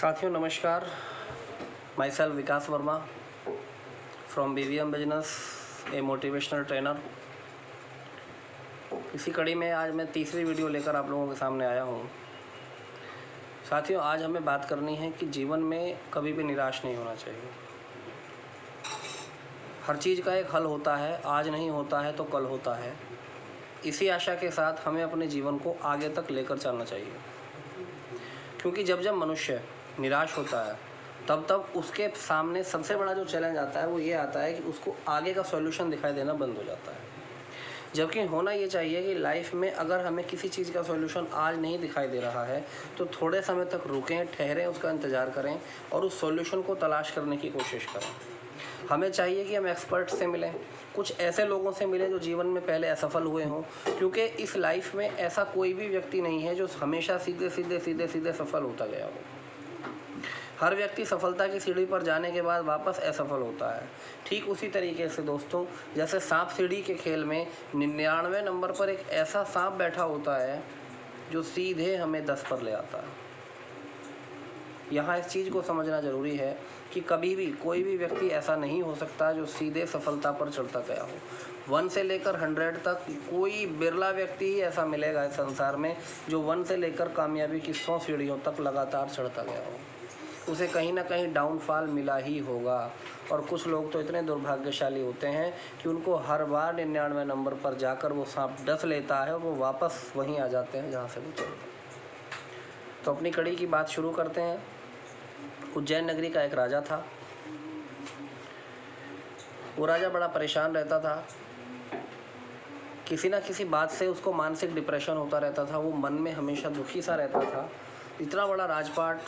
साथियों नमस्कार, my self Vikas Verma from BVM business, A motivational trainer. इसी कड़ी में आज मैं तीसरी वीडियो लेकर आप लोगों के सामने आया हूँ। साथियों, आज हमें बात करनी है कि जीवन में कभी भी निराश नहीं होना चाहिए। हर चीज़ का एक हल होता है, आज नहीं होता है तो कल होता है। इसी आशा के साथ हमें अपने जीवन को आगे तक लेकर चलना चाहिए, क्योंकि जब जब मनुष्य निराश होता है तब उसके सामने सबसे बड़ा जो चैलेंज आता है वो ये आता है कि उसको आगे का सॉल्यूशन दिखाई देना बंद हो जाता है। जबकि होना ये चाहिए कि लाइफ में अगर हमें किसी चीज़ का सॉल्यूशन आज नहीं दिखाई दे रहा है तो थोड़े समय तक रुकें, ठहरें, उसका इंतज़ार करें और उस सॉल्यूशन को तलाश करने की कोशिश करें। हमें चाहिए कि हम एक्सपर्ट से मिलें, कुछ ऐसे लोगों से मिलें जो जीवन में पहले असफल हुए हों, क्योंकि इस लाइफ में ऐसा कोई भी व्यक्ति नहीं है जो हमेशा सीधे सीधे सफल होता गया हो। हर व्यक्ति सफलता की सीढ़ी पर जाने के बाद वापस असफल होता है। ठीक उसी तरीके से दोस्तों, जैसे सांप सीढ़ी के खेल में 99 नंबर पर एक ऐसा सांप बैठा होता है जो सीधे हमें 10 पर ले आता है। यहाँ इस चीज़ को समझना ज़रूरी है कि कभी भी कोई भी व्यक्ति ऐसा नहीं हो सकता जो सीधे सफलता पर चढ़ता गया हो। 1 से लेकर 100 तक कोई बिरला व्यक्ति ही ऐसा मिलेगा इस संसार में जो 1 से लेकर कामयाबी की 100 सीढ़ियों तक लगातार चढ़ता गया हो। उसे कहीं ना कहीं डाउनफॉल मिला ही होगा। और कुछ लोग तो इतने दुर्भाग्यशाली होते हैं कि उनको हर बार 99 नंबर पर जाकर वो सांप डस लेता है और वो वापस वहीं आ जाते हैं जहाँ से वो चले। तो अपनी कड़ी की बात शुरू करते हैं। उज्जैन नगरी का एक राजा था। वो राजा बड़ा परेशान रहता था। किसी ना किसी बात से उसको मानसिक डिप्रेशन होता रहता था। वो मन में हमेशा दुखी सा रहता था। इतना बड़ा राजपाट,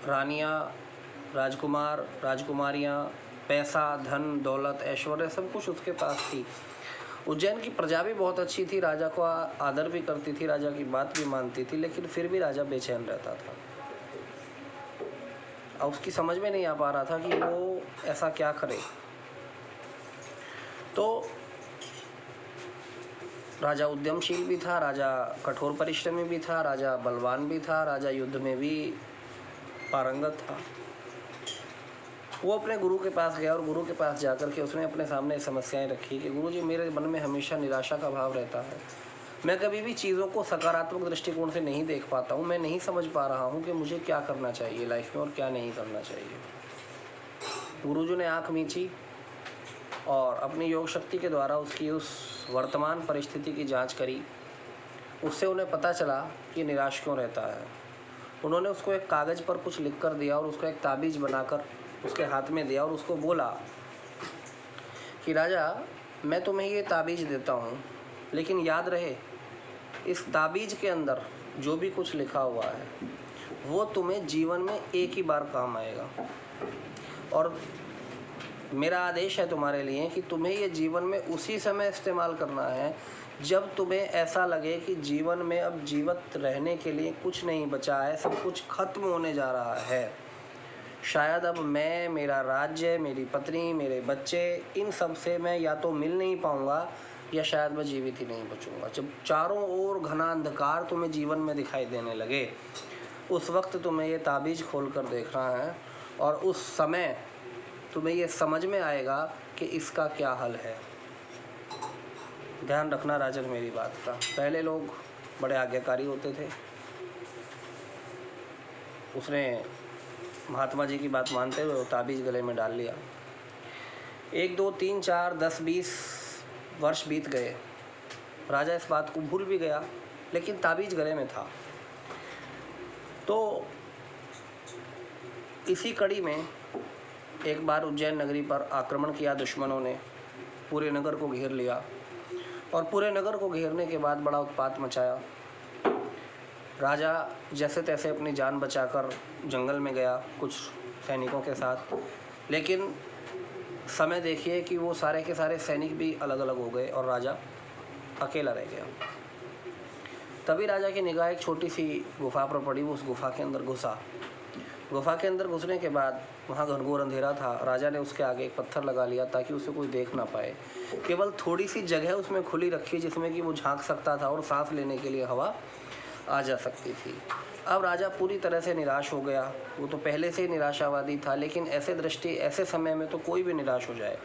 रानियाँ, राजकुमार, राजकुमारियाँ, पैसा, धन, दौलत, ऐश्वर्य सब कुछ उसके पास थी। उज्जैन की प्रजा भी बहुत अच्छी थी, राजा को आदर भी करती थी, राजा की बात भी मानती थी, लेकिन फिर भी राजा बेचैन रहता था। अब उसकी समझ में नहीं आ पा रहा था कि वो ऐसा क्या करे। तो राजा उद्यमशील भी था, राजा कठोर परिश्रमी भी था, राजा बलवान भी था, राजा युद्ध में भी पारंगत था। वो अपने गुरु के पास गया और गुरु के पास जाकर के उसने अपने सामने समस्याएं रखी कि गुरु जी, मेरे मन में हमेशा निराशा का भाव रहता है। मैं कभी भी चीज़ों को सकारात्मक दृष्टिकोण से नहीं देख पाता हूँ। मैं नहीं समझ पा रहा हूँ कि मुझे क्या करना चाहिए लाइफ में और क्या नहीं करना चाहिए। गुरुजी ने आँख मींची और अपनी योग शक्ति के द्वारा उसकी उस वर्तमान परिस्थिति की जांच करी। उससे उन्हें पता चला कि निराश क्यों रहता है। उन्होंने उसको एक कागज़ पर कुछ लिख कर दिया और उसको एक ताबीज़ बनाकर उसके हाथ में दिया और उसको बोला कि राजा, मैं तुम्हें ये ताबीज़ देता हूँ, लेकिन याद रहे इस ताबीज़ के अंदर जो भी कुछ लिखा हुआ है वो तुम्हें जीवन में एक ही बार काम आएगा। और मेरा आदेश है तुम्हारे लिए कि तुम्हें ये जीवन में उसी समय इस्तेमाल करना है जब तुम्हें ऐसा लगे कि जीवन में अब जीवित रहने के लिए कुछ नहीं बचा है, सब कुछ खत्म होने जा रहा है। शायद अब मैं, मेरा राज्य, मेरी पत्नी, मेरे बच्चे, इन सब से मैं या तो मिल नहीं पाऊँगा या शायद मैं जीवित ही नहीं बचूँगा। जब चारों ओर घना अंधकार तुम्हें जीवन में दिखाई देने लगे, उस वक्त तुम्हें ये ताबीज़ खोल कर देखना है और उस समय तुम्हें ये समझ में आएगा कि इसका क्या हल है। ध्यान रखना राजन मेरी बात का। पहले लोग बड़े आज्ञाकारी होते थे। उसने महात्मा जी की बात मानते हुए वो ताबीज़ गले में डाल लिया। 1, 2, 3, 4, 10, 20 वर्ष बीत गए। राजा इस बात को भूल भी गया, लेकिन ताबीज़ गले में था। तो इसी कड़ी में एक बार उज्जैन नगरी पर आक्रमण किया दुश्मनों ने। पूरे नगर को घेर लिया और पूरे नगर को घेरने के बाद बड़ा उत्पात मचाया। राजा जैसे तैसे अपनी जान बचाकर जंगल में गया कुछ सैनिकों के साथ, लेकिन समय देखिए कि वो सारे के सारे सैनिक भी अलग अलग हो गए और राजा अकेला रह गया। तभी राजा की निगाह एक छोटी सी गुफा पर पड़ी। वो उस गुफा के अंदर घुसा। गुफा के अंदर घुसने के बाद वहाँ घनघोर अंधेरा था। राजा ने उसके आगे एक पत्थर लगा लिया ताकि उसे कोई देख ना पाए। केवल थोड़ी सी जगह उसमें खुली रखी जिसमें कि वो झांक सकता था और सांस लेने के लिए हवा। आ जा सकती थी। अब राजा पूरी तरह से निराश हो गया। वो तो पहले से ही निराशावादी था, लेकिन ऐसे समय में तो कोई भी निराश हो जाए।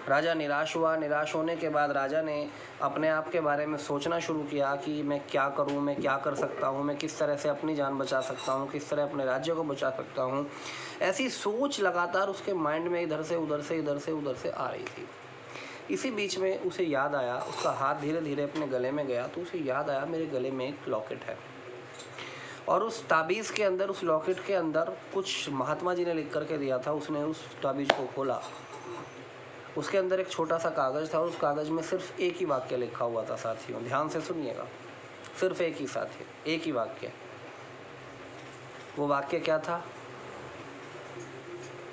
राजा निराश हुआ। निराश होने के बाद राजा ने अपने आप के बारे में सोचना शुरू किया कि मैं क्या करूं, मैं क्या कर सकता हूं, मैं किस तरह से अपनी जान बचा सकता हूं, किस तरह अपने राज्य को बचा सकता हूं। ऐसी सोच लगातार उसके माइंड में इधर से उधर से आ रही थी। इसी बीच में उसे याद आया, उसका हाथ धीरे धीरे अपने गले में गया तो उसे याद आया मेरे गले में एक लॉकेट है, और उस ताबीज़ के अंदर, उस लॉकेट के अंदर कुछ महात्मा जी ने लिख करके दिया था। उसने उस ताबीज़ को खोला, उसके अंदर एक छोटा सा कागज़ था और उस कागज़ में सिर्फ एक ही वाक्य लिखा हुआ था। साथियों ध्यान से सुनिएगा, सिर्फ एक ही वाक्य। वो वाक्य क्या था?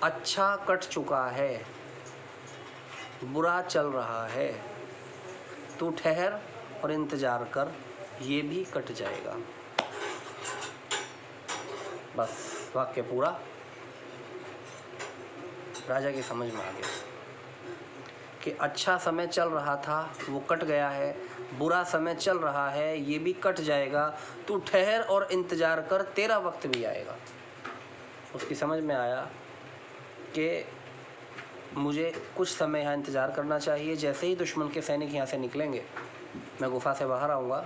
अच्छा कट चुका है, बुरा चल रहा है, तू ठहर और इंतज़ार कर, ये भी कट जाएगा। बस वाक्य पूरा। राजा की समझ में आ गया कि अच्छा समय चल रहा था, वो कट गया है, बुरा समय चल रहा है, ये भी कट जाएगा, तू ठहर और इंतज़ार कर, तेरा वक्त भी आएगा। उसकी समझ में आया कि मुझे कुछ समय यहाँ इंतज़ार करना चाहिए। जैसे ही दुश्मन के सैनिक यहाँ से निकलेंगे, मैं गुफा से बाहर आऊँगा,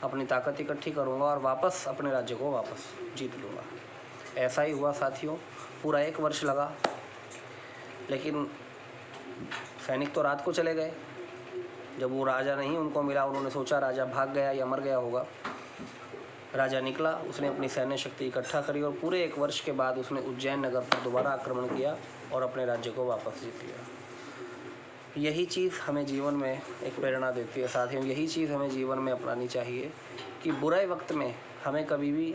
अपनी ताकत इकट्ठी करूँगा और वापस अपने राज्य को वापस जीत लूँगा। ऐसा ही हुआ साथियों। पूरा 1 वर्ष लगा, लेकिन सैनिक तो रात को चले गए। जब वो राजा नहीं उनको मिला, उन्होंने सोचा राजा भाग गया या मर गया होगा। राजा निकला, उसने अपनी सैन्य शक्ति इकट्ठा करी और पूरे 1 वर्ष के बाद उसने उज्जैन नगर पर दोबारा आक्रमण किया और अपने राज्य को वापस जीत लिया। यही चीज़ हमें जीवन में एक प्रेरणा देती है साथियों। यही चीज़ हमें जीवन में अपनानी चाहिए कि बुरे वक्त में हमें कभी भी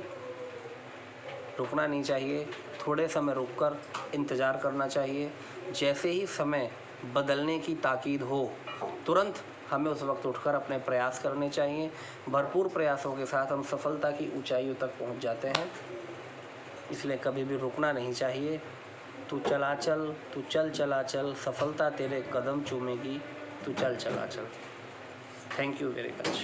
रुकना नहीं चाहिए। थोड़े समय रुककर इंतज़ार करना चाहिए। जैसे ही समय बदलने की ताकीद हो, तुरंत हमें उस वक्त उठकर अपने प्रयास करने चाहिए। भरपूर प्रयासों के साथ हम सफलता की ऊंचाइयों तक पहुंच जाते हैं, इसलिए कभी भी रुकना नहीं चाहिए। तू चल चला चल, सफलता तेरे कदम चूमेगी, तू चल चला चल। Thank you very much.